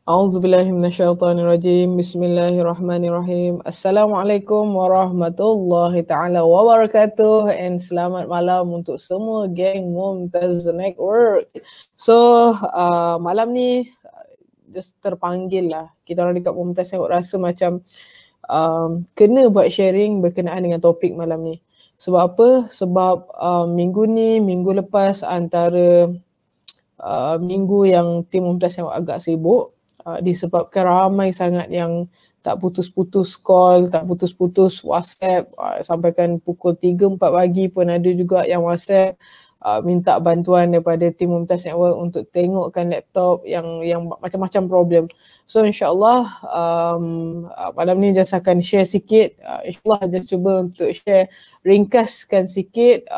A'udzubillahi minasyaitonirrajim. Bismillahirrahmanirrahim. Assalamualaikum warahmatullahi taala wabarakatuh, and selamat malam untuk semua geng Mumtaz Network. So malam ni just terpanggil lah. Kita orang dekat Mumtaz Network rasa macam kena buat sharing berkenaan dengan topik malam ni. Sebab apa? Sebab minggu ni, minggu lepas antara minggu yang tim Mumtaz Network agak sibuk. Disebabkan ramai sangat yang tak putus-putus call, tak putus-putus WhatsApp, sampaikan pukul 3-4 pagi pun ada juga yang WhatsApp minta bantuan daripada tim Mumtaz Network untuk tengokkan laptop yang macam-macam problem. So insyaAllah malam ni just akan share sikit, insyaAllah just cuba untuk share, ringkaskan sikit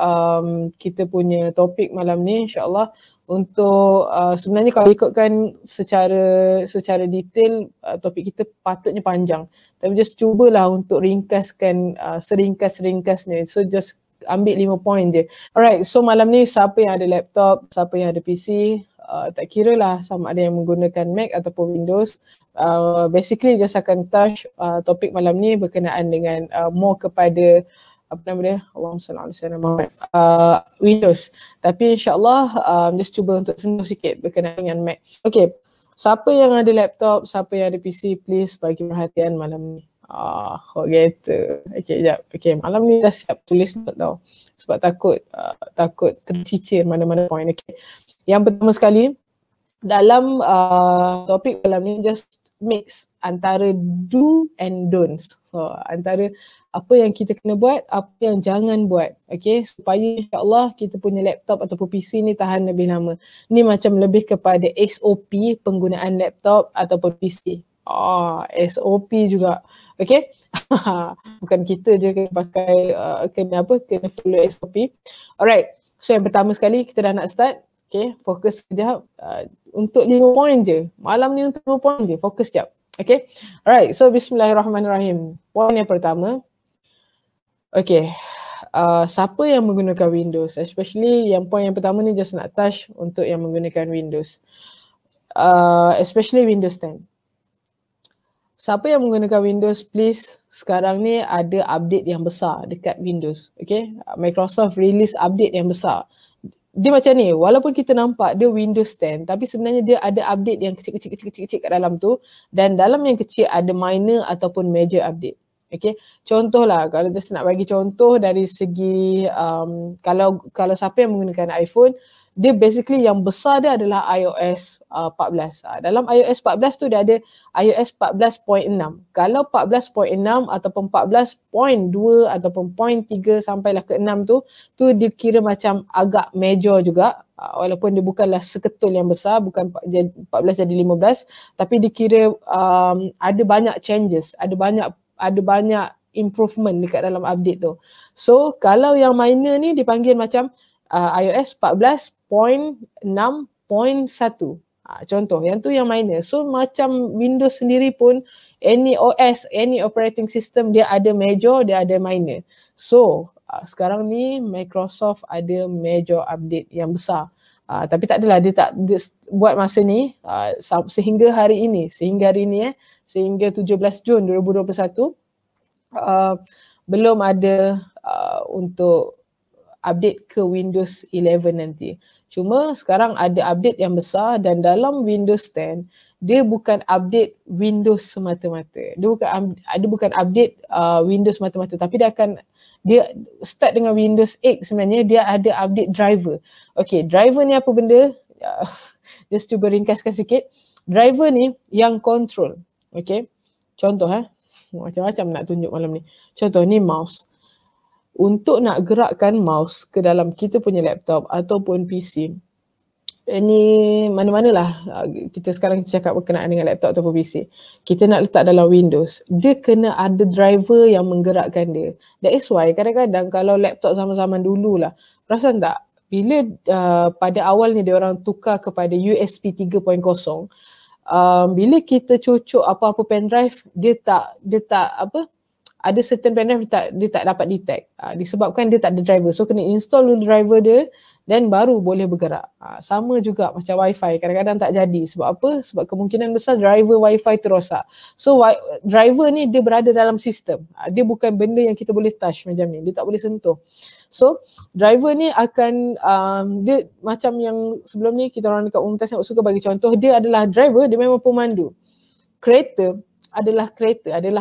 kita punya topik malam ni insyaAllah. Untuk sebenarnya kalau ikutkan secara detail topik kita patutnya panjang, tapi just cubalah untuk ringkaskan seringkas-ringkasnya. So just ambil 5 point je. Alright, so malam ni siapa yang ada laptop, siapa yang ada PC, tak kira lah sama ada yang menggunakan Mac ataupun Windows, basically just akan touch topik malam ni berkenaan dengan more kepada apa nama dia, Allahumma salli ala sayyidina Muhammad, Windows. Tapi insyaAllah just cuba untuk sentuh sikit berkenaan dengan Mac. Okay, siapa yang ada laptop, siapa yang ada PC, please bagi perhatian malam ni. Kok gitu. Okay, sekejap. Okay, malam ni dah siap tulis note tau. Sebab takut tercicir mana-mana point. Okay. Yang pertama sekali, dalam topik malam ni just mix antara do and don'ts. Antara apa yang kita kena buat, apa yang jangan buat. Okay, supaya insyaAllah kita punya laptop ataupun PC ni tahan lebih lama. Ni macam lebih kepada SOP penggunaan laptop ataupun PC. SOP juga. Okay, bukan kita je kena pakai, kena follow SOP. Alright, so yang pertama sekali kita dah nak start. Okay, fokus sekejap. Untuk 5 point je. Malam ni untuk 5 point je, fokus sekejap. Okay, alright, so bismillahirrahmanirrahim. Point yang pertama. Okay, siapa yang menggunakan Windows, especially yang point yang pertama ni just nak touch untuk yang menggunakan Windows, especially Windows 10. Siapa yang menggunakan Windows, please, sekarang ni ada update yang besar dekat Windows. Okay, Microsoft release update yang besar. Dia macam ni, walaupun kita nampak dia Windows 10, tapi sebenarnya dia ada update yang kecil-kecil kat dalam tu, dan dalam yang kecil ada minor ataupun major update. Okay, contohlah kalau just nak bagi contoh dari segi kalau siapa yang menggunakan iPhone, dia basically yang besar dia adalah iOS 14. Dalam iOS 14 tu dia ada iOS 14.6. Kalau 14.6 ataupun 14.2 ataupun 0.3 sampailah ke 6 tu dikira macam agak major juga. Walaupun dia bukanlah seketul yang besar, bukan 14 jadi 15, tapi dikira ada banyak changes, ada banyak improvement dekat dalam update tu. So kalau yang minor ni dipanggil macam iOS 14.6.1. Contoh, yang tu yang minor. So macam Windows sendiri pun, any OS, any operating system, dia ada major, dia ada minor. So sekarang ni Microsoft ada major update yang besar. Tapi tak adalah, dia buat masa ni sehingga hari ini, sehingga 17 Jun 2021 belum ada untuk update ke Windows 11 nanti. Cuma sekarang ada update yang besar, dan dalam Windows 10 dia bukan update Windows semata-mata. Dia bukan update Windows semata-mata, tapi dia start dengan Windows 8 sebenarnya. Dia ada update driver. Okay, driver ni apa benda? Just cuba ringkaskan sikit. Driver ni yang control. Okay, contoh macam-macam nak tunjuk malam ni. Contoh ni mouse. Untuk nak gerakkan mouse ke dalam kita punya laptop ataupun PC, ini mana-manalah kita sekarang cakap berkenaan dengan laptop ataupun PC, kita nak letak dalam Windows, dia kena ada driver yang menggerakkan dia. That is why kadang-kadang kalau laptop zaman-zaman dulu lah, perasan tak, bila pada awalnya dia orang tukar kepada USB 3.0, bila kita cucuk apa-apa pendrive, dia tak ada certain pendrive dia tak dapat detect, disebabkan dia tak ada driver. So kena install dulu driver dia, dan baru boleh bergerak. Sama juga macam wifi, kadang-kadang tak jadi. Sebab apa? Sebab kemungkinan besar driver wifi tu rosak. So driver ni dia berada dalam sistem. Dia bukan benda yang kita boleh touch macam ni, dia tak boleh sentuh. So driver ni akan dia macam yang sebelum ni kita orang dekat Mumtaz yang suka bagi contoh, dia adalah driver, dia memang pemandu. Kereta adalah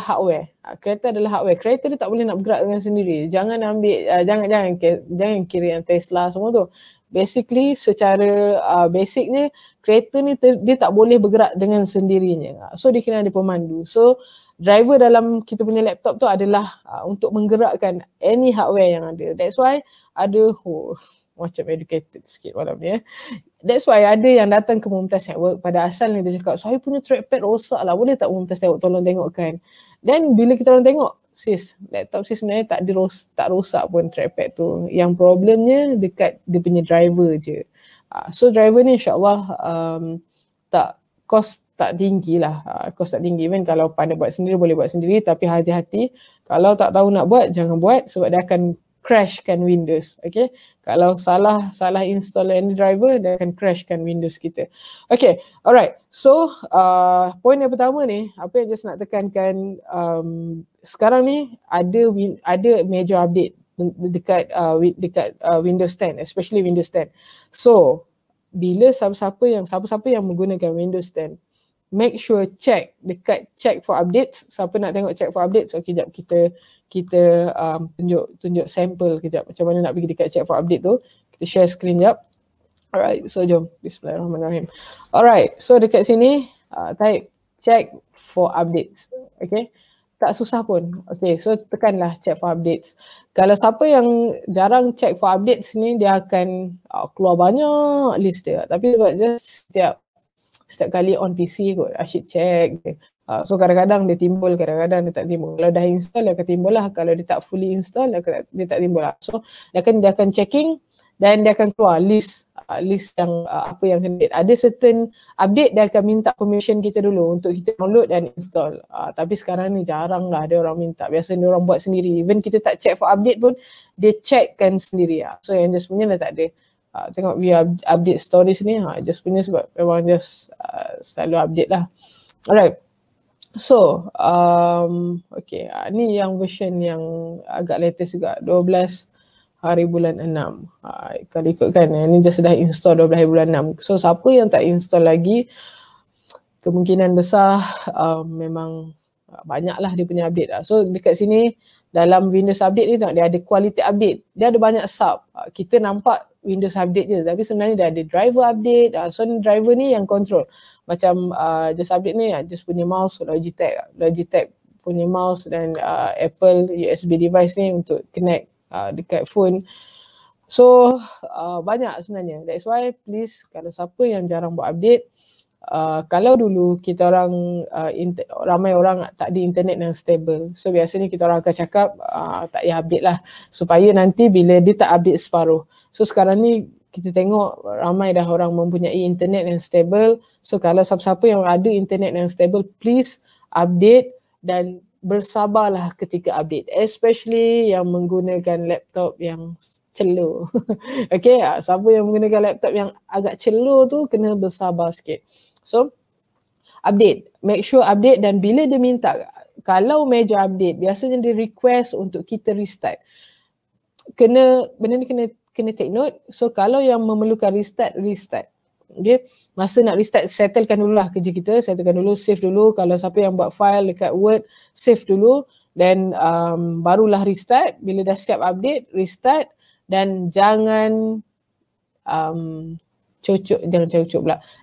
hardware. Kereta adalah hardware. Kereta dia tak boleh nak bergerak dengan sendiri. Jangan ambil jangan kira yang Tesla semua tu. Basically secara basicnya kereta ni dia tak boleh bergerak dengan sendirinya. So dia kena ada pemandu. So driver dalam kita punya laptop tu adalah untuk menggerakkan any hardware yang ada. That's why ada macam educated sikit malam ni. That's why ada yang datang ke Mumtaz Network, pada asalnya dia cakap, saya punya trackpad rosak lah, boleh tak Mumtaz Network tolong tengokkan? Dan bila kita orang tengok, sis, laptop sis sebenarnya tak rosak pun trackpad tu. Yang problemnya dekat dia punya driver je. So driver ni insyaAllah cost tak tinggi lah. Cost tak tinggi. Even kalau pandai buat sendiri, boleh buat sendiri, tapi hati-hati. Kalau tak tahu nak buat, jangan buat sebab dia akan crashkan Windows. Okay, kalau salah install any driver, dia akan crashkan Windows kita. Okay, alright. So poin yang pertama ni, apa yang just nak tekankan, sekarang ni ada major update dekat Windows 10, especially Windows 10. So bila siapa-siapa yang menggunakan Windows 10, make sure check for updates. Siapa nak tengok check for updates? So kejap kita tunjuk sampel kejap macam mana nak pergi dekat check for update tu. Kita share screen jap. Alright, so jom. Bismillahirrahmanirrahim. Alright, so dekat sini type check for updates. Okay, tak susah pun. Okay, so tekanlah check for updates. Kalau siapa yang jarang check for updates ni, dia akan keluar banyak list dia. Tapi sebab just setiap kali on PC kot, asyik check. So kadang-kadang dia timbul, kadang-kadang dia tak timbul. Kalau dah install, dia akan timbul lah. Kalau dia tak fully install, dia tak timbul lah. So dia akan checking dan dia akan keluar list yang apa yang kena. Ada certain update dia akan minta permission kita dulu untuk kita download dan install. Tapi sekarang ni jarang lah ada orang minta. Biasanya dia orang buat sendiri. Even kita tak check for update pun, dia checkkan sendiri. So yang just punya dah tak ada. Tengok via update stories ni, just punya sebab memang just selalu update lah. Alright. So, okay, ni yang version yang agak latest juga, 12 hari bulan 6. Kalau ikutkan, ni just dah install 12 hari bulan 6. So, siapa yang tak install lagi, kemungkinan besar memang banyaklah dia punya update lah. So, dekat sini, dalam Windows Update ni tengok, dia ada quality update. Dia ada banyak sub. Kita nampak Windows Update je, tapi sebenarnya dia ada driver update. So, driver ni yang control. Macam just update ni, just punya mouse Logitech punya mouse dan Apple USB device ni untuk connect dekat phone. So banyak sebenarnya. That's why please, kalau siapa yang jarang buat update, kalau dulu kita orang ramai orang tak ada internet yang stable. So biasanya kita orang akan cakap tak payah update lah, supaya nanti bila dia tak update separuh. So sekarang ni kita tengok ramai dah orang mempunyai internet yang stable. So kalau siapa-siapa yang ada internet yang stable, please update dan bersabarlah ketika update. Especially yang menggunakan laptop yang celur. Okay, siapa yang menggunakan laptop yang agak celur tu kena bersabar sikit. So update, make sure update. Dan bila dia minta, kalau major update, biasanya dia request untuk kita restart. Benda ni kena take note. So kalau yang memerlukan restart. Okay, masa nak restart, settlekan dululah kerja kita, settlekan dulu, save dulu. Kalau siapa yang buat file dekat Word, save dulu, dan barulah restart. Bila dah siap update, restart. Dan jangan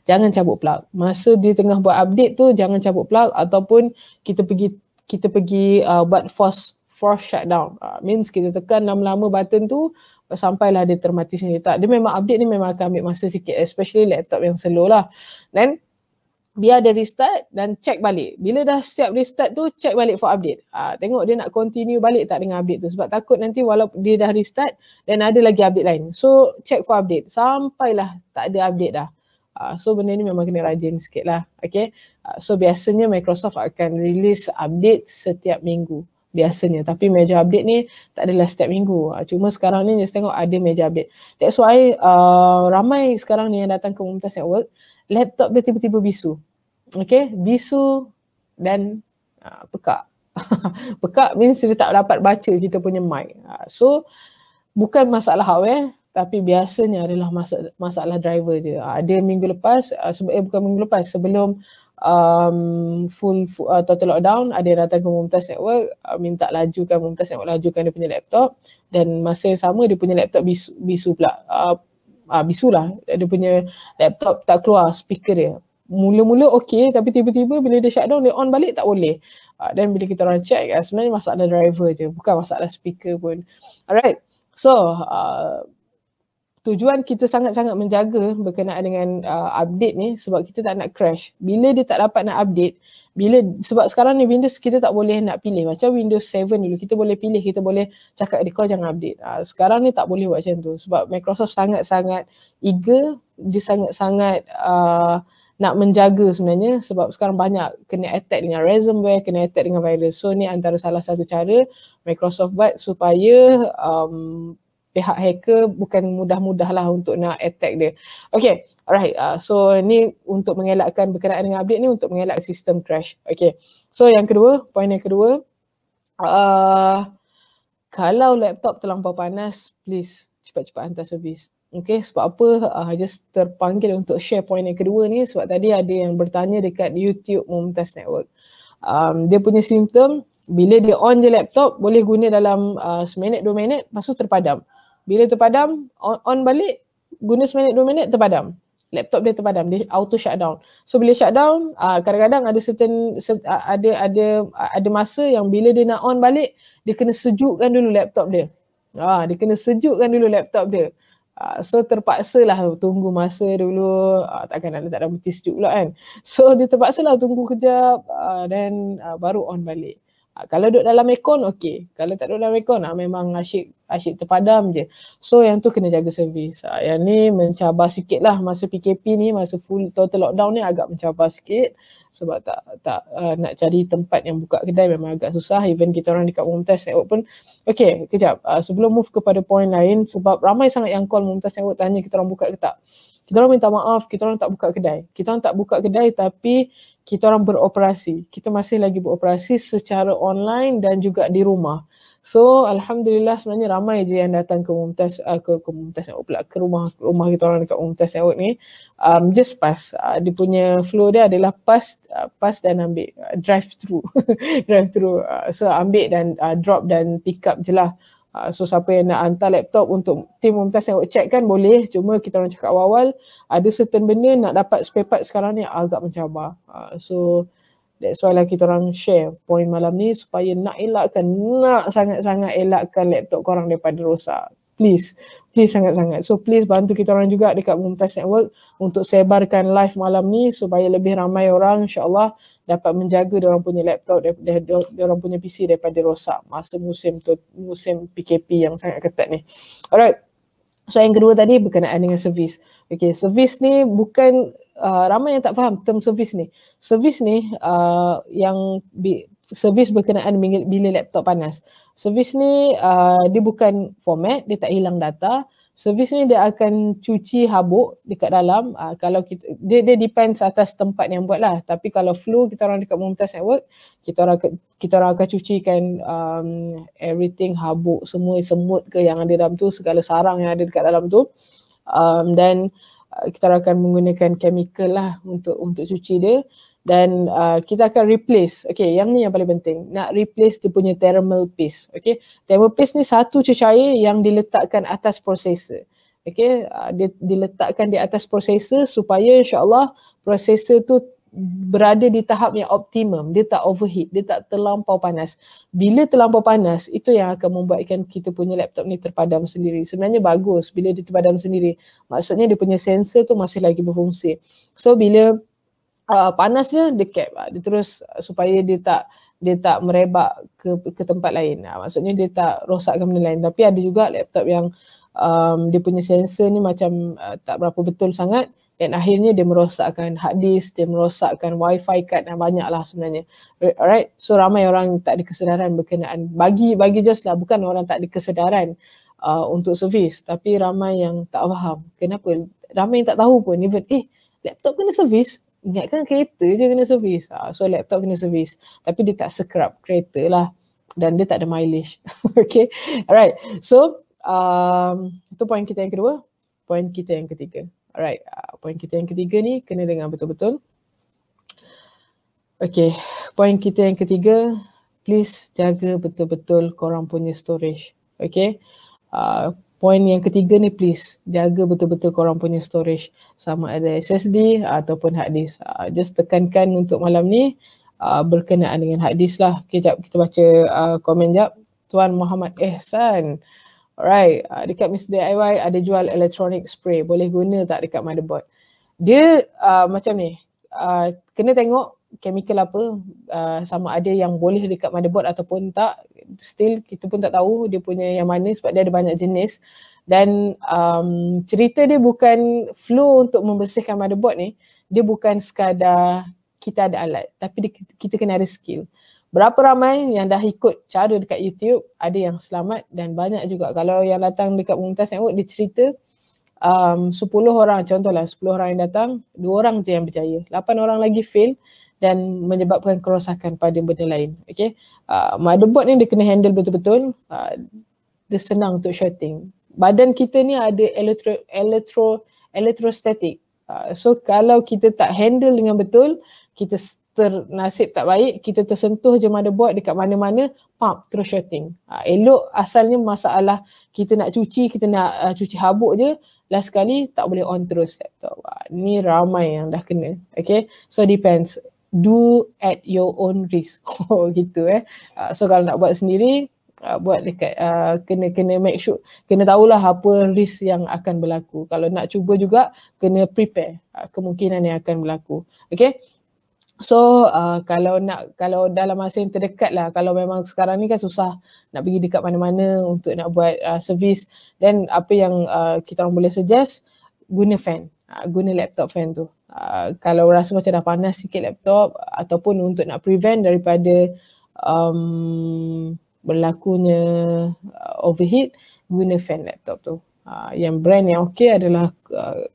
jangan cabut plug. Masa dia tengah buat update tu, jangan cabut plug, ataupun kita pergi buat force shutdown. Means kita tekan lama-lama button tu sampailah dia termati sendiri. Tak, dia memang update ni memang akan ambil masa sikit, especially laptop yang slow lah. Dan biar dia restart dan check balik. Bila dah siap restart tu, check balik for update. Tengok dia nak continue balik tak dengan update tu. Sebab takut nanti walaupun dia dah restart dan ada lagi update lain. So check for update sampailah tak ada update dah. So benda ni memang kena rajin sikit lah. Okay. So biasanya Microsoft akan release update setiap minggu. biasanya. Tapi major update ni tak adalah setiap minggu. Cuma sekarang ni just tengok ada major update. That's why ramai sekarang ni yang datang ke Mumtaz Network, laptop dia tiba-tiba bisu. Okay, bisu dan pekak. Pekak means dia tak dapat baca kita punya mic. So bukan masalah hardware, tapi biasanya adalah masalah driver je. Ada minggu lepas, bukan minggu lepas, sebelum full total lockdown, ada yang datang ke Mumtaz Network, minta lajukan Mumtaz Network lajukan dia punya laptop, dan masa yang sama dia punya laptop bisu pula. Bisu lah, dia punya laptop tak keluar speaker dia. Mula-mula okey, tapi tiba-tiba bila dia shutdown, dia on balik tak boleh. Dan bila kita orang check, sebenarnya masalah driver je, bukan masalah speaker pun. Alright, so tujuan kita sangat-sangat menjaga berkenaan dengan update ni sebab kita tak nak crash. Bila dia tak dapat nak update, sebab sekarang ni Windows kita tak boleh nak pilih. Macam Windows 7 dulu, kita boleh pilih, kita boleh cakap kau jangan update. Sekarang ni tak boleh buat macam tu sebab Microsoft sangat-sangat eager, dia sangat-sangat nak menjaga sebenarnya sebab sekarang banyak kena attack dengan ransomware, kena attack dengan virus. So ni antara salah satu cara Microsoft buat supaya pihak hacker bukan mudah-mudah lah untuk nak attack dia. Okay, alright. So ni untuk mengelakkan berkenaan dengan update ni, untuk mengelak sistem crash. Okay, so yang kedua, poin yang kedua, kalau laptop terlampau panas, please cepat-cepat hantar servis. Okay, sebab apa? Just terpanggil untuk share poin yang kedua ni sebab tadi ada yang bertanya dekat YouTube Mumtaz Network. Dia punya simptom, bila dia on je laptop, boleh guna dalam seminit, 2 minit, lepas tu terpadam. Bila terpadam, on balik, guna seminit 2 minit, terpadam. Laptop dia terpadam, dia auto shutdown. So bila shutdown, kadang-kadang ada masa yang bila dia nak on balik, dia kena sejukkan dulu laptop dia. Dia kena sejukkan dulu laptop dia. So terpaksalah tunggu masa dulu, takkan tak ada bukti sejuk pula kan. So dia terpaksalah tunggu kejap dan baru on balik. Kalau duduk dalam aircon, okey. Kalau tak duduk dalam aircon, memang asyik terpadam je. So yang tu kena jaga servis. Yang ni mencabar sikit lah masa PKP ni, masa full total lockdown ni agak mencabar sikit. Sebab tak nak cari tempat yang buka kedai memang agak susah. Even kita orang dekat Mumtaz Network pun. Okay, kejap. Sebelum move kepada poin lain, sebab ramai sangat yang call Mumtaz Network tanya kita orang buka ke tak. Kita orang minta maaf, kita orang tak buka kedai. Kita orang tak buka kedai tapi kita orang beroperasi. Kita masih lagi beroperasi secara online dan juga di rumah. So Alhamdulillah sebenarnya ramai je yang datang ke Mumtaz, ke Mumtaz Network pula, ke rumah kita orang dekat Mumtaz Network ni. Just pass. Dia punya flow dia adalah pass dan ambil. Drive through. Drive through. So ambil dan drop dan pick up je lah. So siapa yang nak hantar laptop untuk tim Mumtaz Network check kan boleh. Cuma kita orang cakap awal-awal, ada certain benda nak dapat spare part sekarang ni agak mencabar. So that's why lah kita orang share poin malam ni supaya nak sangat-sangat elakkan laptop korang daripada rosak. Please sangat-sangat. So please bantu kita orang juga dekat Mumtaz Network untuk sebarkan live malam ni supaya lebih ramai orang insyaAllah dapat menjaga diorang punya laptop, diorang punya PC daripada rosak masa musim PKP yang sangat ketat ni. Alright. So yang kedua tadi berkenaan dengan servis. Okay, servis ni bukan ramai yang tak faham term servis ni. Servis ni servis berkenaan bila laptop panas. Servis ni dia bukan format, dia tak hilang data. Servis ni dia akan cuci habuk dekat dalam. Kalau dia depends atas tempat yang buat lah. Tapi kalau flow kita orang dekat Mumtaz Network, kita orang akan cucikan everything, habuk semua, semut ke yang ada dalam tu, segala sarang yang ada dekat dalam tu. Dan kita akan menggunakan chemical lah untuk cuci dia. Dan kita akan replace, okay, yang ni yang paling penting, nak replace dia punya thermal paste. Okay, thermal paste ni satu cecair yang diletakkan atas processor. Okay, dia diletakkan di atas processor supaya insyaAllah processor tu berada di tahap yang optimum, dia tak overheat, dia tak terlampau panas. Bila terlampau panas, itu yang akan membuatkan kita punya laptop ni terpadam sendiri. Sebenarnya bagus bila dia terpadam sendiri, maksudnya dia punya sensor tu masih lagi berfungsi. So bila panas dia cap, dia terus supaya dia tak merebak ke tempat lain. Maksudnya dia tak rosakkan benda lain. Tapi ada juga laptop yang dia punya sensor ni macam tak berapa betul sangat, dan akhirnya dia merosakkan hard disk, dia merosakkan wifi card dan banyak lah sebenarnya. Alright, so ramai orang tak ada kesedaran berkenaan, bagi just lah, bukan orang tak ada kesedaran untuk servis, tapi ramai yang tak faham. Kenapa? Ramai yang tak tahu pun, even laptop kena servis, ingatkan kereta je kena servis. So laptop kena servis, tapi dia tak scrub kereta lah, dan dia tak ada mileage. Okay, alright, so itu poin kita yang kedua. Poin kita yang ketiga, alright, poin kita yang ketiga ni kena dengar betul-betul. Okay, poin kita yang ketiga, please jaga betul-betul korang punya storage. Okay, poin yang ketiga ni, please jaga betul-betul korang punya storage, sama ada SSD ataupun hard disk. Just tekankan untuk malam ni berkenaan dengan hard disk lah. Okay, jap kita baca komen jap. Tuan Muhammad Ehsan, alright, dekat Mr. DIY ada jual electronic spray, boleh guna tak dekat motherboard? Dia macam ni, kena tengok chemical apa, sama ada yang boleh dekat motherboard ataupun tak. Still kita pun tak tahu dia punya yang mana, sebab dia ada banyak jenis. Dan cerita dia bukan flow untuk membersihkan motherboard ni, dia bukan sekadar kita ada alat, tapi kita kena ada skill. Berapa ramai yang dah ikut cara dekat YouTube, ada yang selamat dan banyak juga. Kalau yang datang dekat Mumtaz Network, dia cerita 10 orang, contohlah 10 orang yang datang, 2 orang je yang berjaya, 8 orang lagi fail dan menyebabkan kerosakan pada benda lain. Okay, motherboard ni dia kena handle betul-betul. Dia senang untuk shorting. Badan kita ni ada electrostatic. So kalau kita tak handle dengan betul, kita nasib tak baik, kita tersentuh je motherboard dekat mana-mana, terus shorting. Elok asalnya masalah kita nak cuci, kita nak cuci habuk je, last sekali tak boleh on terus laptop. Ni ramai yang dah kena. Okay, so depends. Do at your own risk. Gitu so kalau nak buat sendiri, buat dekat kena make sure, kena tahulah apa risk yang akan berlaku. Kalau nak cuba juga, kena prepare kemungkinan yang akan berlaku. Okay, so kalau dalam masa yang terdekat lah, kalau memang sekarang ni kan susah nak pergi dekat mana-mana untuk nak buat servis, dan apa yang kita orang boleh suggest, guna fan, guna laptop fan tu. Kalau rasa macam dah panas sikit laptop, ataupun untuk nak prevent daripada berlakunya overheat, guna fan laptop tu. Yang brand yang okey adalah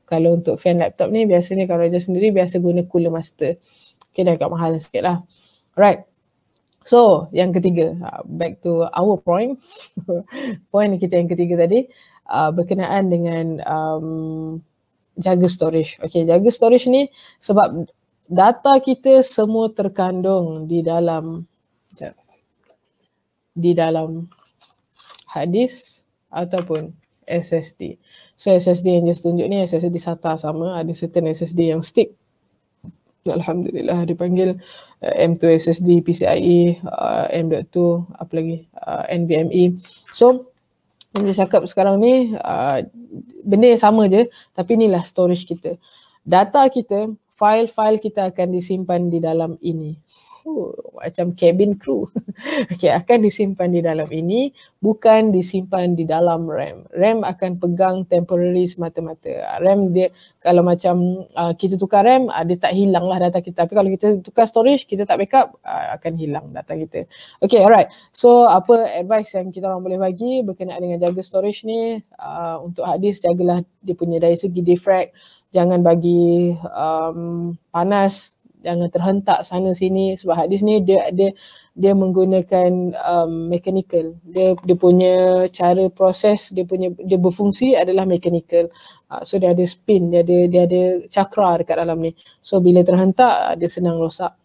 kalau untuk fan laptop ni, biasanya kalau Raja sendiri biasa guna Cooler Master. Okay, dah agak mahal sikit lah. Alright, so yang ketiga, back to our point. Point kita yang ketiga tadi, berkenaan dengan jaga storage. Okay, jaga storage ni sebab data kita semua terkandung di dalam hard disk ataupun SSD. So SSD yang just tunjuk ni SSD SATA sama, ada certain SSD yang stick. Alhamdulillah dipanggil M2 SSD, PCIe, M.2, apa lagi, NVMe. So yang saya cakap sekarang ni benda yang sama je, tapi inilah storage kita. Data kita, file-file kita akan disimpan di dalam ini. Macam cabin crew. Okay, akan disimpan di dalam ini, bukan disimpan di dalam RAM. RAM akan pegang temporary semata-mata. RAM dia, kalau macam kita tukar RAM, dia tak hilang lah data kita. Tapi kalau kita tukar storage, kita tak backup, akan hilang data kita. Okay, alright. So apa advice yang kita orang boleh bagi berkenaan dengan jaga storage ni? Untuk hard disk, jagalah dia punya dari segi defrag. Jangan bagi panas, jangan terhentak sana sini, sebab hard disk ni dia menggunakan mechanical. Dia punya cara proses, dia berfungsi adalah mechanical. So dia ada spin, dia ada cakra dekat dalam ni. So bila terhentak, dia senang rosak.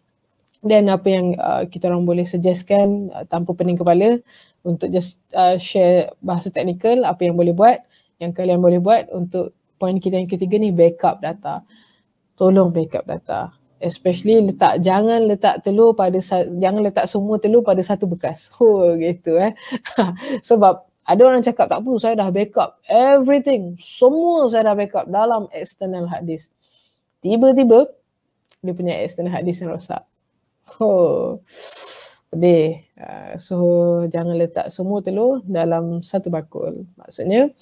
Dan apa yang kita orang boleh suggestkan tanpa pening kepala, untuk just share bahasa teknikal, apa yang boleh buat, yang kalian boleh buat untuk poin kita yang ketiga ni, backup data. Tolong backup data. Especially jangan letak semua telur pada satu bekas. Gitu Sebab ada orang cakap, tak apa, saya dah backup everything. Semua saya dah backup dalam external hard disk. Tiba-tiba dia punya external hard disk yang rosak. Pedih. So jangan letak semua telur dalam satu bakul. Maksudnya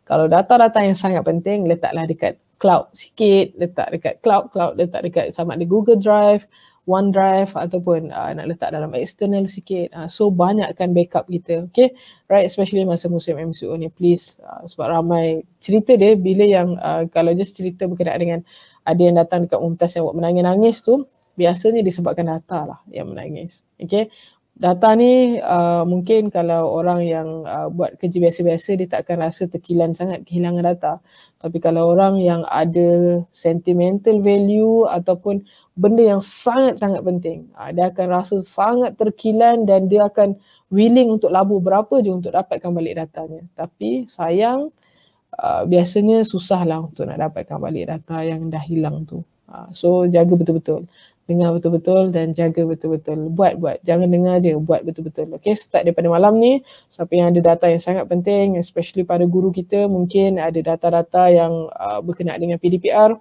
Kalau data-data yang sangat penting, letaklah dekat cloud sikit, letak dekat cloud, letak dekat sama ada Google Drive, OneDrive ataupun nak letak dalam external sikit. So banyakkan backup kita, okay? Right, especially masa musim MCO ni, please. Sebab ramai cerita dia bila yang kalau just cerita berkenaan dengan ada yang datang dekat Mumtaz yang buat menangis-nangis tu, biasanya disebabkan data lah yang menangis, okay? Data ni mungkin kalau orang yang buat kerja biasa-biasa dia tak akan rasa terkilan sangat kehilangan data. Tapi kalau orang yang ada sentimental value ataupun benda yang sangat-sangat penting, dia akan rasa sangat terkilan dan dia akan willing untuk labur berapa je untuk dapatkan balik datanya. Tapi sayang biasanya susah lah untuk nak dapatkan balik data yang dah hilang tu. So jaga betul-betul. Dengar betul-betul dan jaga betul-betul. Buat. Jangan dengar je, buat betul-betul. Okay, start daripada malam ni. Siapa yang ada data yang sangat penting, especially pada guru kita, mungkin ada data-data yang berkenaan dengan PDPR,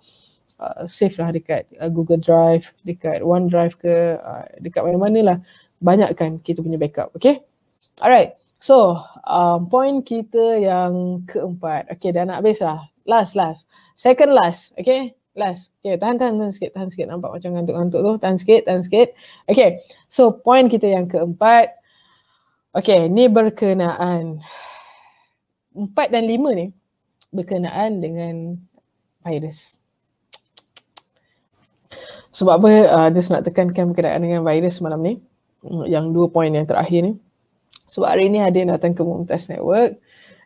save lah dekat Google Drive, dekat OneDrive ke, dekat mana-mana lah. Banyakkan kita punya backup, okay? Alright, so point kita yang keempat. Okay, dah nak habis lah. Last. Second last, okay? Last. Okay, tahan sikit. Nampak macam ngantuk-ngantuk tu. Tahan sikit. Okay, so point kita yang keempat. Okay, ni berkenaan 4 dan 5 ni berkenaan dengan virus. Sebab apa just nak tekankan berkenaan dengan virus malam ni, yang 2 point yang terakhir ni. Sebab hari ni ada yang datang ke Mumtaz Network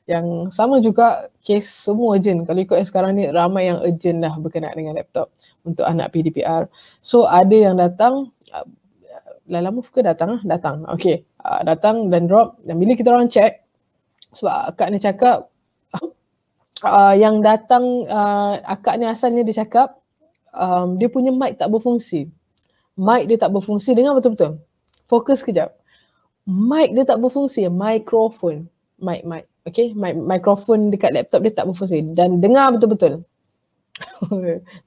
yang sama juga kes semua urgent. Kalau ikut yang sekarang ni ramai yang urgent dah berkenaan dengan laptop untuk anak PDPR. So ada yang datang, lama ke datang? Okay, datang dan drop. Dan bila kita orang check, sebab akak ni cakap, yang datang, akak ni asalnya dia cakap, dia punya mic tak berfungsi. Mic dia tak berfungsi, dengar betul-betul. Fokus kejap. Mic dia tak berfungsi, mikrofon. Mic. Okay, mikrofon dekat laptop dia tak berfungsi dan dengar betul-betul.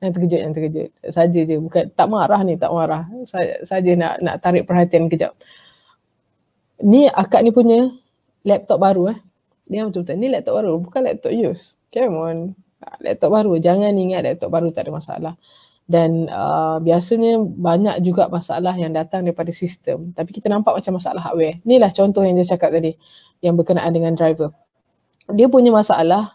Yang terkejut. Saja je, bukan tak marah. Saja nak tarik perhatian kejap. Ni akak ni punya laptop baru Dia betul-betul ni laptop baru, bukan laptop use. Come on. Laptop baru, jangan ingat laptop baru tak ada masalah. Dan biasanya banyak juga masalah yang datang daripada sistem. Tapi kita nampak macam masalah hardware. Inilah contoh yang dia cakap tadi yang berkenaan dengan driver. Dia punya masalah,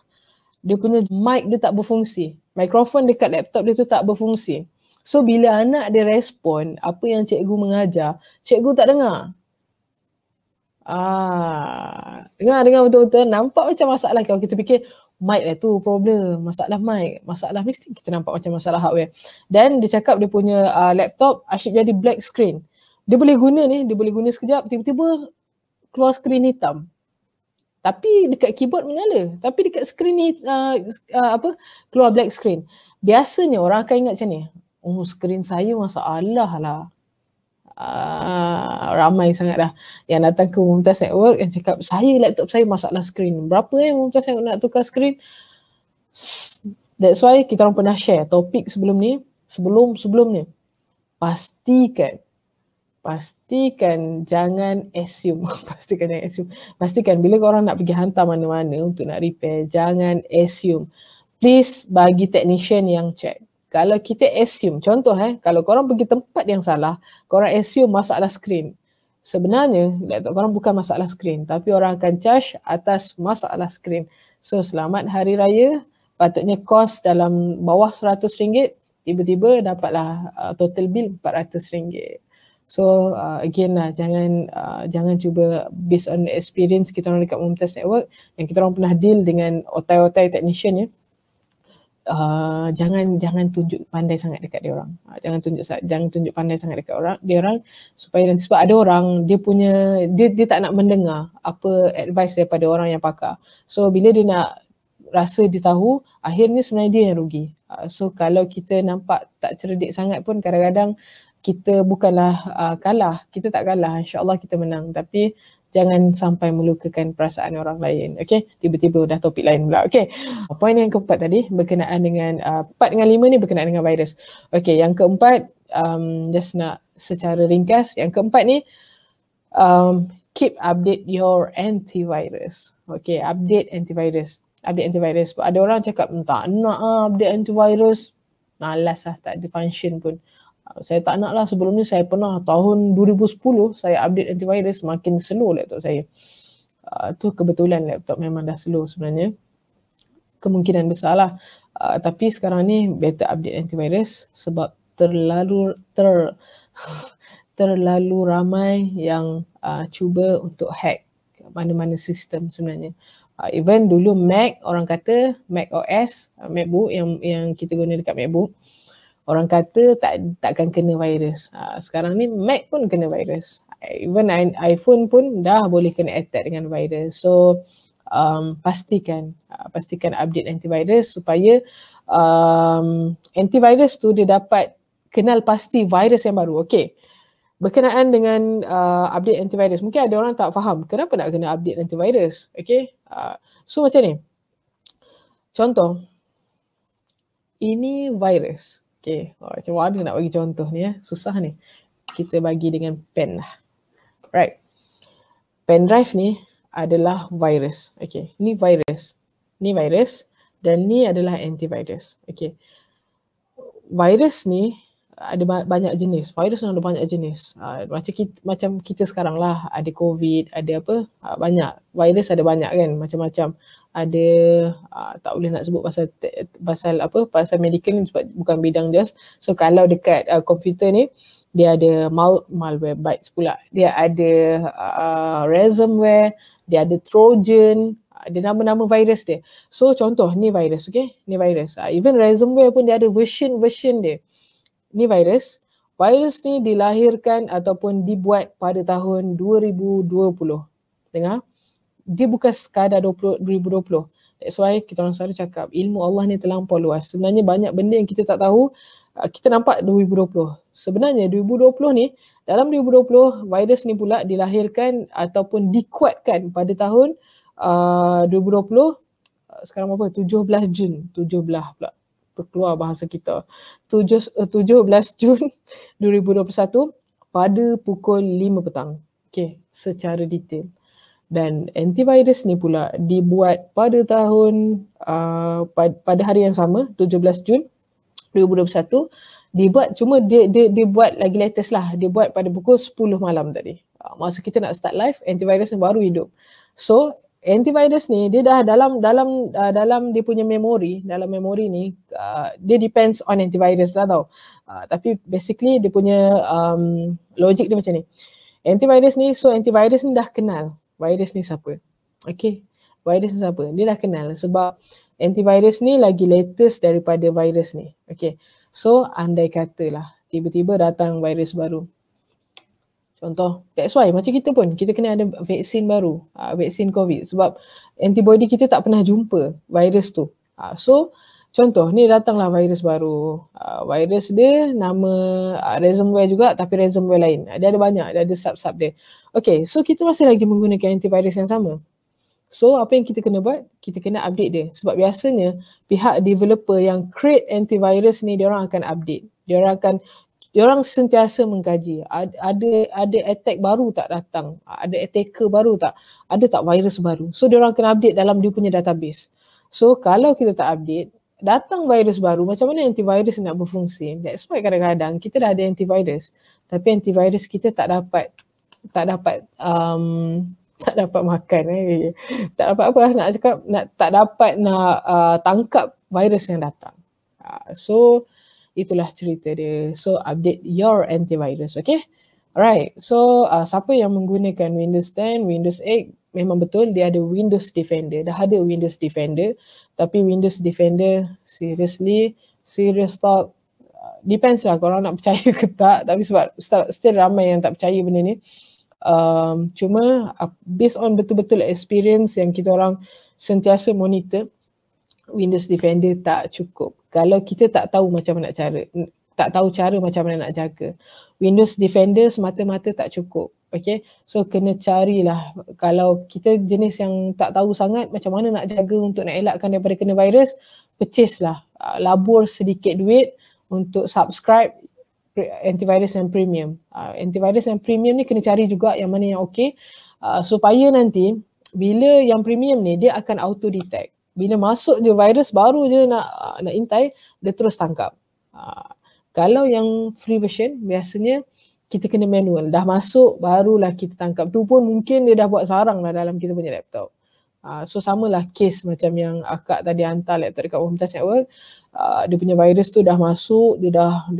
dia punya mic dia tak berfungsi. Mikrofon dekat laptop dia tu tak berfungsi. So bila anak dia respon apa yang cikgu mengajar, cikgu tak dengar. Dengar betul-betul. Nampak macam masalah. Kalau kita fikir mic lah tu problem, masalah mic, masalah mesti kita nampak macam masalah hardware. Dan dia cakap dia punya laptop asyik jadi black screen. Dia boleh guna sekejap, tiba-tiba keluar screen hitam. Tapi dekat keyboard menyala, tapi dekat screen ni keluar black screen. Biasanya orang akan ingat macam ni, screen saya masalah lah. Ramai sangat dah yang datang ke Mumtaz Network yang cakap laptop saya masalah screen. Berapa Mumtaz Network nak tukar screen? That's why kita orang pernah share topik sebelum ni. Pastikan jangan assume. Pastikan bila korang nak pergi hantar mana-mana untuk nak repair, jangan assume. Please bagi technician yang check. Kalau kita assume, contoh kalau korang pergi tempat yang salah, korang assume masalah screen. Sebenarnya laptop korang bukan masalah screen, tapi orang akan charge atas masalah screen. So selamat hari raya, patutnya kos dalam bawah RM100, tiba-tiba dapatlah total bill RM400. So again lah, jangan cuba based on experience kita orang dekat Mumtaz Network yang kita orang pernah deal dengan otai-otai technician ya. Jangan tunjuk pandai sangat dekat dia orang. Jangan tunjuk pandai sangat dekat dia orang supaya nanti, sebab ada orang dia tak nak mendengar apa advice daripada orang yang pakar. So bila dia nak rasa dia tahu, akhirnya sebenarnya dia yang rugi. So kalau kita nampak tak cerdik sangat pun kadang-kadang kita bukanlah kalah, kita tak kalah, insya-Allah kita menang, tapi jangan sampai melukakan perasaan orang lain. Okay, tiba-tiba dah topik lain pula. Okay, poin yang keempat tadi berkenaan dengan 4 dengan 5 ni berkenaan dengan virus. Okay, yang keempat just nak secara ringkas, yang keempat ni keep update your antivirus. Okay, update antivirus. update antivirus. Ada orang cakap tak nak update antivirus, malas lah, tak ada function pun. Saya tak nak lah. Sebelum ni saya pernah tahun 2010 saya update antivirus, makin slow laptop saya. Tu kebetulan laptop memang dah slow sebenarnya. Kemungkinan besar lah. Tapi sekarang ni better update antivirus sebab terlalu ramai yang cuba untuk hack mana-mana sistem sebenarnya. Even dulu Mac, orang kata Mac OS, MacBook yang kita guna dekat MacBook, orang kata takkan kena virus. Sekarang ni Mac pun kena virus. Even iPhone pun dah boleh kena attack dengan virus. So pastikan update antivirus supaya antivirus tu dia dapat kenal pasti virus yang baru. Okay. Berkenaan dengan update antivirus, mungkin ada orang tak faham kenapa nak kena update antivirus. Okay. So macam ni. Contoh. Ini virus. Okay. Macam mana nak bagi contoh ni susah ni. Kita bagi dengan pen lah. Right. Pen drive ni adalah virus. Okay. Ni virus. Ni virus. Dan ni adalah antivirus. Okay. Virus ni ada banyak jenis. Virus ada banyak jenis. Macam kita sekarang lah. Ada COVID, ada apa. Banyak. Virus ada banyak kan. Macam-macam. Ada, tak boleh nak sebut pasal medical ni sebab bukan bidang just. So kalau dekat komputer ni, dia ada malware pula. Dia ada ransomware, dia ada trojan, ada nama-nama virus dia. So contoh ni virus, okay? Ni virus. Even ransomware pun dia ada version dia. Ni virus. Virus ni dilahirkan ataupun dibuat pada tahun 2020. Dengar? Dia bukan sekadar 2020. That's why kita orang selalu cakap ilmu Allah ni terlampau luas. Sebenarnya banyak benda yang kita tak tahu. Kita nampak 2020. Sebenarnya 2020 ni, dalam 2020 virus ni pula dilahirkan ataupun dikuatkan pada tahun 2020. Sekarang apa? 17 Jun. 17 pula. Terkeluar bahasa kita. 17 Jun 2021 pada pukul 5 petang. Okay, secara detail. Dan antivirus ni pula dibuat pada tahun pada hari yang sama, 17 Jun 2021. Dibuat, cuma dia buat lagi latest lah. Dia buat pada pukul 10 malam tadi. Masa kita nak start live, antivirus ni baru hidup. So antivirus ni dia dah dalam dia punya memori, dalam memori ni dia depends on antivirus lah tau. Tapi basically dia punya logic dia macam ni. Antivirus ni dah kenal virus ni siapa. Okay. Virus ni siapa? Dia dah kenal sebab antivirus ni lagi latest daripada virus ni. Okay. So andai katalah tiba-tiba datang virus baru. Contoh, that's why macam kita pun, kita kena ada vaksin baru, vaksin COVID sebab antibody kita tak pernah jumpa virus tu. So, contoh, ni datanglah virus baru. Virus dia nama ransomware juga tapi ransomware lain. Dia ada banyak, dia ada sub-sub dia. Okay, so kita masih lagi menggunakan antivirus yang sama. So, apa yang kita kena buat? Kita kena update dia. Sebab biasanya pihak developer yang create antivirus ni, dia orang akan update. Dia orang sentiasa mengkaji. Ada attack baru tak datang? Ada attacker baru tak? Ada tak virus baru? So, dia orang akan update dalam dia punya database. So, kalau kita tak update, datang virus baru, macam mana antivirus nak berfungsi? That's why kadang-kadang kita dah ada antivirus, tapi antivirus kita tak dapat makan. Tak dapat apa nak cakap, tak dapat nak tangkap virus yang datang. So, itulah cerita dia. So, update your antivirus, okay? Alright, so siapa yang menggunakan Windows 10, Windows 8, memang betul dia ada Windows Defender. Dah ada Windows Defender, tapi Windows Defender serious talk, depends lah korang nak percaya ke tak, tapi sebab still ramai yang tak percaya benda ni. Cuma based on betul-betul experience yang kita orang sentiasa monitor, Windows Defender tak cukup. Kalau kita tak tahu macam mana cara macam mana nak jaga. Windows Defender semata-mata tak cukup. Okay, so kena carilah. Kalau kita jenis yang tak tahu sangat macam mana nak jaga untuk nak elakkan daripada kena virus, purchase lah. Labur sedikit duit untuk subscribe antivirus yang premium. Antivirus yang premium ni kena cari juga yang mana yang okay, supaya nanti bila yang premium ni dia akan auto detect. Bila masuk je virus baru je nak intai, dia terus tangkap. Kalau yang free version biasanya kita kena manual. Dah masuk barulah kita tangkap. Tu pun mungkin dia dah buat sarang lah dalam kita punya laptop. So samalah case macam yang akak tadi hantar laptop dekat Mumtaz Network. Dia punya virus tu dah masuk, dia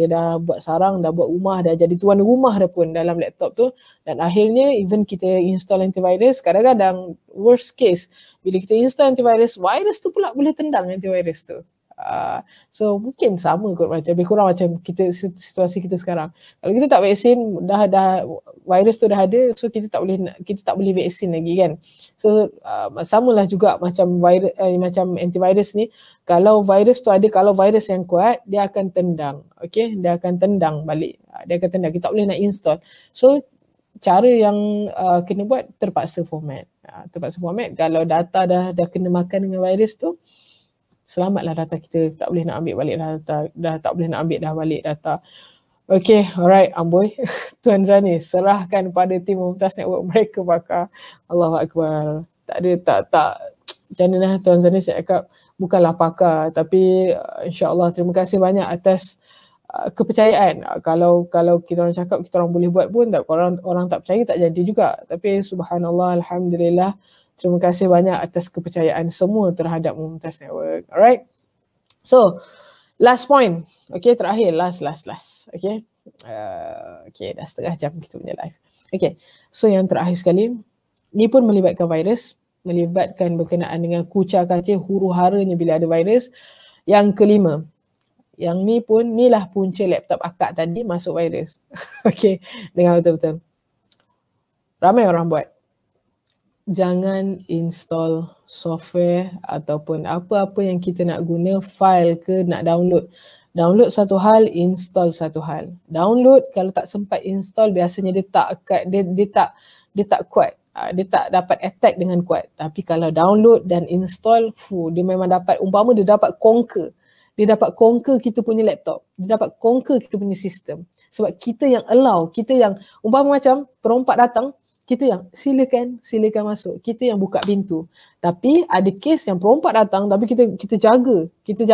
dah buat sarang, dah buat rumah, dah jadi tuan rumah dah pun dalam laptop tu. Dan akhirnya even kita install antivirus, kadang-kadang worst case bila kita install antivirus, virus tu pula boleh tendang antivirus tu. So mungkin sama kot macam lebih kurang macam situasi kita sekarang. Kalau kita tak vaksin, dah virus tu dah ada, so kita tak boleh vaksin lagi kan. So samalah juga macam virus macam antivirus ni, kalau virus tu ada, kalau virus yang kuat, dia akan tendang. Okay, dia akan tendang balik. Dia akan tendang, kita tak boleh nak install. So cara yang kena buat terpaksa format. Terpaksa format. Kalau data dah kena makan dengan virus tu, selamatlah data kita, tak boleh nak ambil balik data, dah tak boleh nak ambil dah balik data. Okay, alright Amboi. Tuan Zani, serahkan pada tim Mumtaz Network, mereka bakar. Allahu Akbar. Tak macam mana lah Tuan Zani, saya cakap bukanlah pakar, tapi insyaAllah terima kasih banyak atas kepercayaan. Kalau kita orang cakap kita orang boleh buat pun, tak, orang tak percaya tak jadi juga. Tapi subhanallah, alhamdulillah, terima kasih banyak atas kepercayaan semua terhadap Mumtaz Network. Alright. So, last point. Okay, terakhir. Last. Okay. Okay, dah setengah jam kita punya live. Okay. So, yang terakhir sekali, ni pun melibatkan virus. Melibatkan berkenaan dengan kucar kacir, huru haranya bila ada virus. Yang kelima. Yang ni pun, inilah punca laptop akak tadi masuk virus. Okay. Dengar betul-betul. Ramai orang buat. Jangan install software ataupun apa-apa yang kita nak guna, file ke nak download. Download satu hal, install satu hal. Download kalau tak sempat install, biasanya dia tak kuat. Dia tak dapat attack dengan kuat. Tapi kalau download dan install, dia memang dapat, umpama dia dapat conquer. Dia dapat conquer kita punya laptop. Dia dapat conquer kita punya sistem. Sebab kita yang allow, kita yang umpama macam perompak datang, kita yang silakan masuk, kita yang buka pintu. Tapi ada kes yang perompak datang tapi kita jaga kita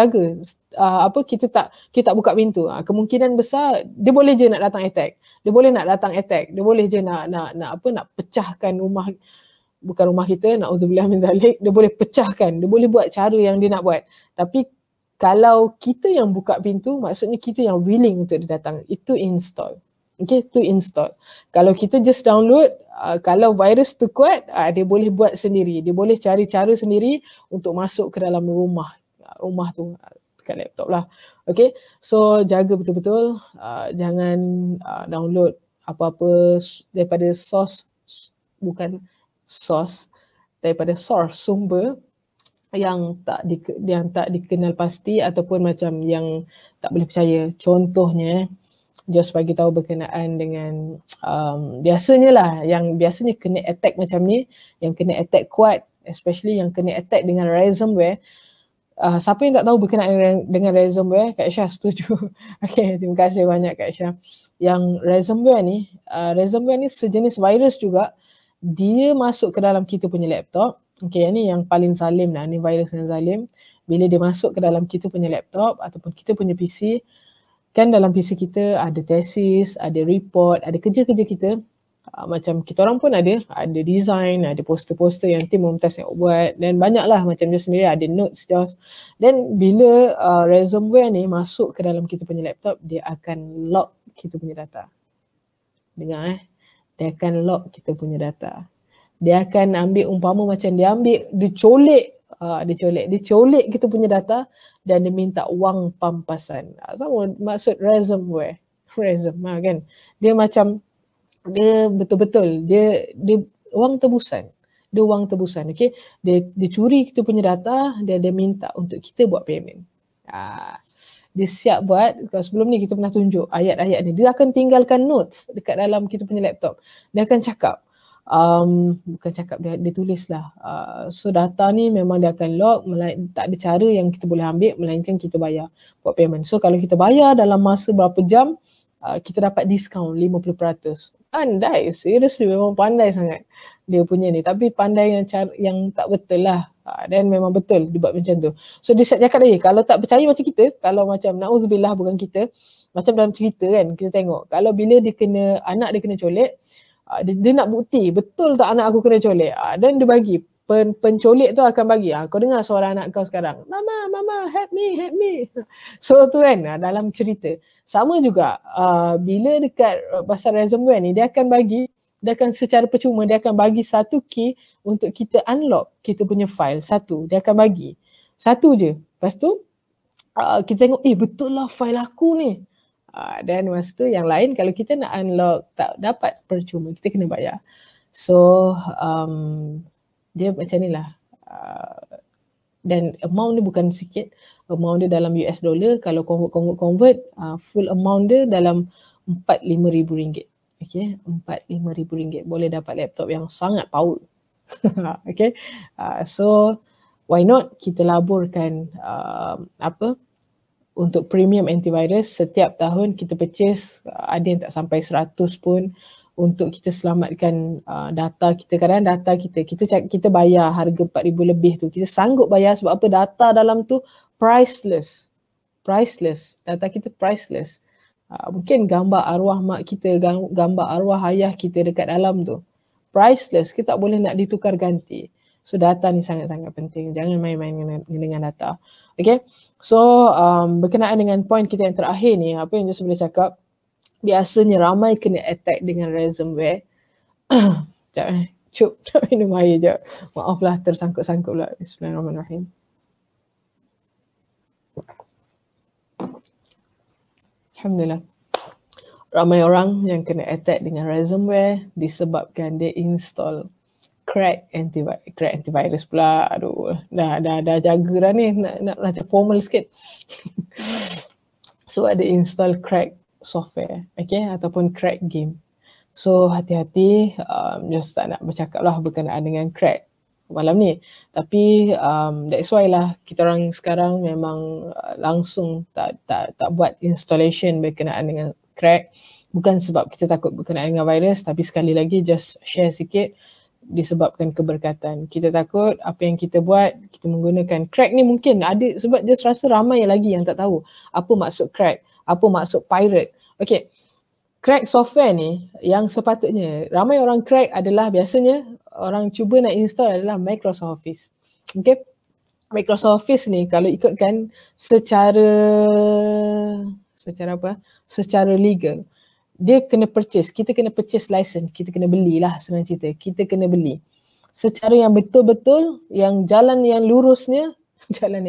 tak buka pintu. Kemungkinan besar dia boleh je nak datang attack. Dia boleh je nak pecahkan rumah, bukan rumah kita, na'udzubillah min zalik. Dia boleh pecahkan, dia boleh buat cara yang dia nak buat. Tapi kalau kita yang buka pintu, maksudnya kita yang willing untuk dia datang, itu install. Okay, to install. Kalau kita just download, kalau virus tu kuat, dia boleh buat sendiri. Dia boleh cari cara sendiri untuk masuk ke dalam rumah tu dekat laptop lah. Okay, so jaga betul-betul. Jangan download apa-apa daripada daripada source, sumber yang tak dikenal pasti ataupun macam yang tak boleh percaya. Contohnya, just bagi tahu berkenaan dengan biasanya kena attack macam ni, yang kena attack kuat, especially yang kena attack dengan ransomware. Siapa yang tak tahu berkenaan dengan ransomware? Kak Aisyah setuju. Okay, terima kasih banyak Kak Aisyah. Yang ransomware ni sejenis virus juga. Dia masuk ke dalam kita punya laptop. Okay, ini yang paling zalim lah, ni virus yang zalim. Bila dia masuk ke dalam kita punya laptop ataupun kita punya PC, kan dalam PC kita ada tesis, ada report, ada kerja-kerja kita. Macam kita orang pun ada design, ada poster-poster yang tim Mumtaz yang buat, dan banyaklah macam dia sendiri ada notes just. Dan bila ransomware ni masuk ke dalam kita punya laptop, dia akan lock kita punya data. Dengar dia akan lock kita punya data. Dia akan ambil, umpama macam dia colek kita punya data dan dia minta wang pampasan. Sama maksud ransomware kan. Dia macam dia betul-betul dia wang tebusan. Dia wang tebusan, okey. Dia curi kita punya data dan dia minta untuk kita buat payment. Dia siap buat. Kalau sebelum ni kita pernah tunjuk ayat-ayat ni, dia akan tinggalkan notes dekat dalam kita punya laptop. Dia akan cakap bukan cakap, dia tulis lah. So data ni memang dia akan lock, tak ada cara yang kita boleh ambil melainkan kita bayar buat payment. So kalau kita bayar dalam masa berapa jam, kita dapat diskaun 50%. Pandai, seriously memang pandai sangat dia punya ni. Tapi pandai yang tak betul lah. Dan memang betul dia buat macam tu. So dia cakap lagi, kalau tak percaya macam kita, kalau macam na'udzubillah bukan kita, macam dalam cerita kan, kita tengok kalau bila dia kena, anak dia kena colek, dia nak bukti betul tak anak aku kena colek, dan dia bagi, pencolek tu akan bagi, kau dengar suara anak kau sekarang, mama help me. So tu kan dalam cerita. Sama juga bila dekat pasal ransomware ni, dia akan secara percuma dia akan bagi satu key untuk kita unlock kita punya file satu. Dia akan bagi satu je. Lepas tu kita tengok, betul lah file aku ni. Dan masa tu yang lain kalau kita nak unlock tak dapat percuma, kita kena bayar. So dia macam ni lah. Dan amount dia bukan sikit. Amount dia dalam US dollar, kalau convert full amount dia dalam RM45,000. Okay, RM45,000 boleh dapat laptop yang sangat power. Okay, so why not kita laburkan untuk premium antivirus. Setiap tahun kita purchase, ada yang tak sampai 100 pun, untuk kita selamatkan data kita. Kadang data kita bayar harga 4,000 lebih tu, kita sanggup bayar sebab apa? Data dalam tu priceless. Data kita priceless. Mungkin gambar arwah mak kita, gambar arwah ayah kita dekat dalam tu, priceless. Kita tak boleh nak ditukar ganti. So data ni sangat-sangat penting. Jangan main-main dengan data. Okay. So berkenaan dengan point kita yang terakhir ni, apa yang Jess boleh cakap, biasanya ramai kena attack dengan ransomware. Sekejap cuk, nak minum air je. Maaflah tersangkut-sangkut pula. Bismillahirrahmanirrahim. Alhamdulillah. Ramai orang yang kena attack dengan ransomware disebabkan dia install crack antivirus pula. Aduh, dah jaga dah ni, nak macam formal sikit. Sebab dia install crack software, okay, ataupun crack game. So hati-hati, just tak nak bercakap lah berkenaan dengan crack malam ni. Tapi that's why lah kita orang sekarang memang langsung tak buat installation berkenaan dengan crack. Bukan sebab kita takut berkenaan dengan virus, tapi sekali lagi just share sikit, disebabkan keberkatan. Kita takut apa yang kita buat, kita menggunakan crack ni mungkin ada, sebab just rasa ramai lagi yang tak tahu apa maksud crack, apa maksud pirate. Okay, crack software ni yang sepatutnya ramai orang crack adalah biasanya orang cuba nak install adalah Microsoft Office. Okay, Microsoft Office ni kalau ikutkan secara apa? Secara legal, dia kena purchase, kita kena purchase license, kita kena belilah, senang cerita, kita kena beli. Secara yang betul-betul, yang jalan yang lurusnya, jalan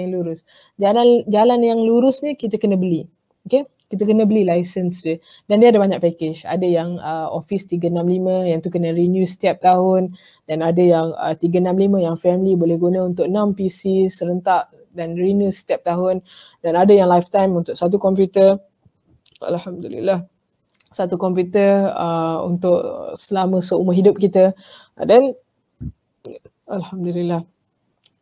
yang lurusnya kita kena beli. Okay, kita kena beli license dia. Dan dia ada banyak package. Ada yang Office 365 yang tu kena renew setiap tahun, dan ada yang 365 yang family boleh guna untuk 6 PC serentak dan renew setiap tahun, dan ada yang lifetime untuk satu komputer. Alhamdulillah, satu komputer untuk selama seumur hidup kita. Dan Alhamdulillah,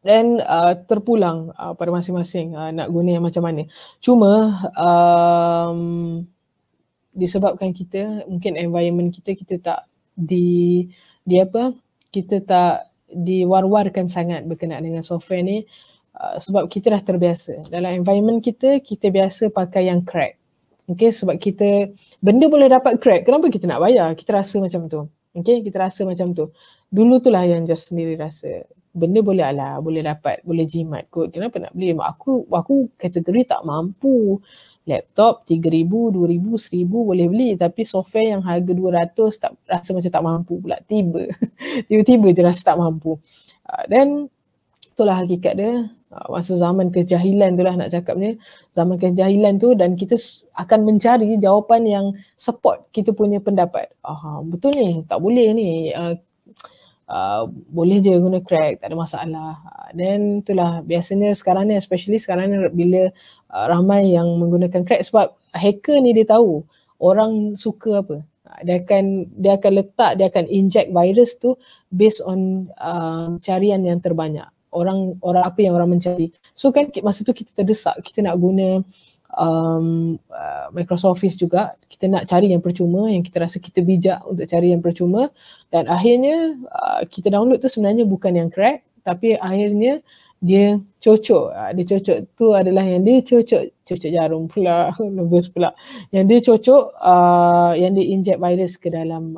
dan terpulang pada masing-masing nak guna yang macam mana. Cuma disebabkan kita mungkin environment kita tak kita tak diwar-warkan sangat berkenaan dengan software ni, sebab kita dah terbiasa. Dalam environment kita biasa pakai yang crack. Okay, sebab benda boleh dapat crack, kenapa kita nak bayar? Kita rasa macam tu. Okay, kita rasa macam tu. Dulu tu lah yang Josh sendiri rasa, benda boleh dapat, boleh jimat kot, kenapa nak beli? Aku kategori tak mampu. Laptop 3,000, 2,000, 1,000 boleh beli, tapi software yang harga 200 tak rasa macam tak mampu pula. Tiba-tiba je rasa tak mampu. Dan itulah hakikat dia. Masa zaman kejahilan tu lah nak cakapnya, zaman kejahilan tu, dan kita akan mencari jawapan yang support kita punya pendapat. Betul ni, tak boleh ni, boleh je guna crack, tak ada masalah. Dan itulah biasanya sekarang ni, especially sekarang ni bila ramai yang menggunakan crack, sebab hacker ni dia tahu orang suka apa. Dia akan inject virus tu based on carian yang terbanyak. Orang apa yang orang mencari. So kan masa tu kita terdesak, kita nak guna Microsoft Office juga, kita nak cari yang percuma, yang kita rasa kita bijak untuk cari yang percuma, dan akhirnya kita download tu sebenarnya bukan yang crack, tapi akhirnya dia cocok. Dia cocok tu adalah yang dia cocok jarum pula, nervous pula. Yang dia cocok, yang dia inject virus ke dalam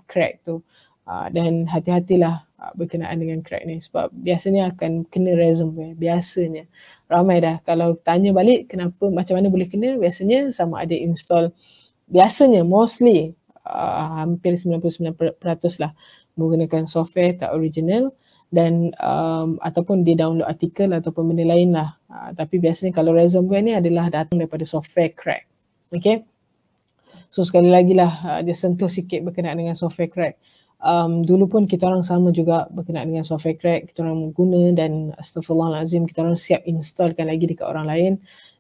crack tu. Dan hati-hatilah berkenaan dengan crack ni sebab biasanya akan kena ransomware. Biasanya ramai dah kalau tanya balik kenapa, macam mana boleh kena, biasanya sama ada install, biasanya mostly hampir 99% lah menggunakan software tak original dan ataupun dia download artikel ataupun benda lain lah. Tapi biasanya kalau ransomware ni adalah datang daripada software crack. Okay. So sekali lagi lah dia sentuh sikit berkenaan dengan software crack. Dulu pun kita orang sama juga berkenaan dengan software crack, kita orang guna dan astagfirullahalazim kita orang siap installkan lagi dekat orang lain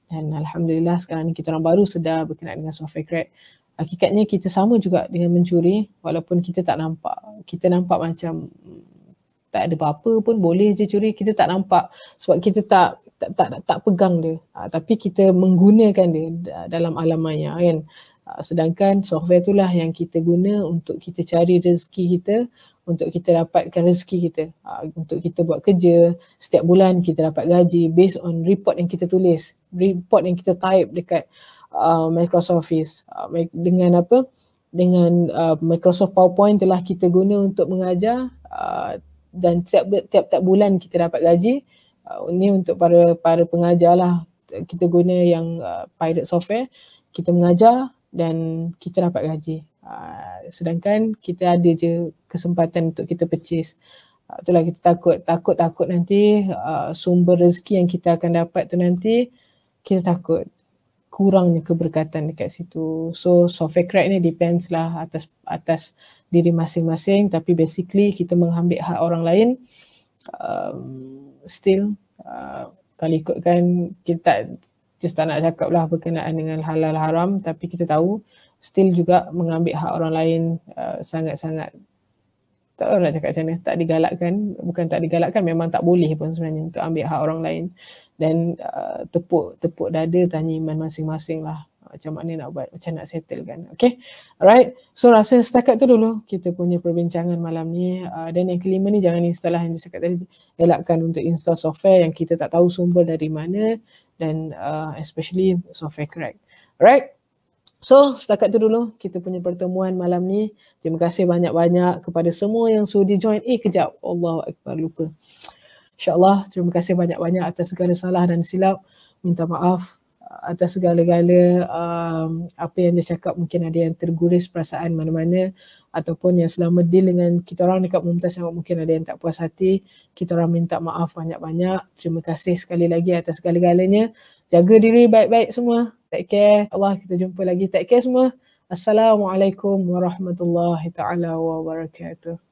dan alhamdulillah sekarang ni kita orang baru sedar berkenaan dengan software crack. Hakikatnya kita sama juga dengan mencuri walaupun kita tak nampak. Kita nampak macam tak ada apa-apa pun boleh je curi, kita tak nampak sebab kita tak pegang dia. Tapi kita menggunakan dia dalam alam maya kan. Sedangkan software itulah yang kita guna untuk kita cari rezeki kita, untuk kita dapatkan rezeki kita, untuk kita buat kerja, setiap bulan kita dapat gaji based on report yang kita tulis, report yang kita type dekat Microsoft Office. Dengan apa? Dengan Microsoft PowerPoint telah kita guna untuk mengajar dan tiap bulan kita dapat gaji. Ini untuk para pengajar lah, kita guna yang pirate software, kita mengajar dan kita dapat gaji. Sedangkan kita ada je kesempatan untuk kita purchase. Itulah kita takut nanti sumber rezeki yang kita akan dapat tu nanti kita takut kurangnya keberkatan dekat situ. So software crack ni depends lah atas diri masing-masing, tapi basically kita mengambil hak orang lain. Still kalau ikutkan kita just tak nak cakap lah berkenaan dengan halal haram, tapi kita tahu still juga mengambil hak orang lain sangat-sangat, tak tahu nak cakap macam mana, tak digalakkan, bukan tak digalakkan, memang tak boleh pun sebenarnya untuk ambil hak orang lain. Dan tepuk dada tanya iman masing-masing lah macam mana nak buat, macam nak settle kan. Okay, alright, so rasa setakat tu dulu kita punya perbincangan malam ni. Dan yang kelima ni, jangan install lah yang saya cakap tadi, elakkan untuk install software yang kita tak tahu sumber dari mana dan especially software crack. Alright, so setakat tu dulu kita punya pertemuan malam ni. Terima kasih banyak-banyak kepada semua yang sudi join. Kejap, Allahu Akbar, lupa. InsyaAllah, terima kasih banyak-banyak atas segala salah dan silap. Minta maaf atas segala-gala apa yang dia cakap, mungkin ada yang terguris perasaan mana-mana ataupun yang selama deal dengan kita orang dekat Mumtaz yang mungkin ada yang tak puas hati. Kita orang minta maaf banyak-banyak. Terima kasih sekali lagi atas segala-galanya. Jaga diri baik-baik semua. Take care. Allah, kita jumpa lagi. Take care semua. Assalamualaikum warahmatullahi taala wabarakatuh.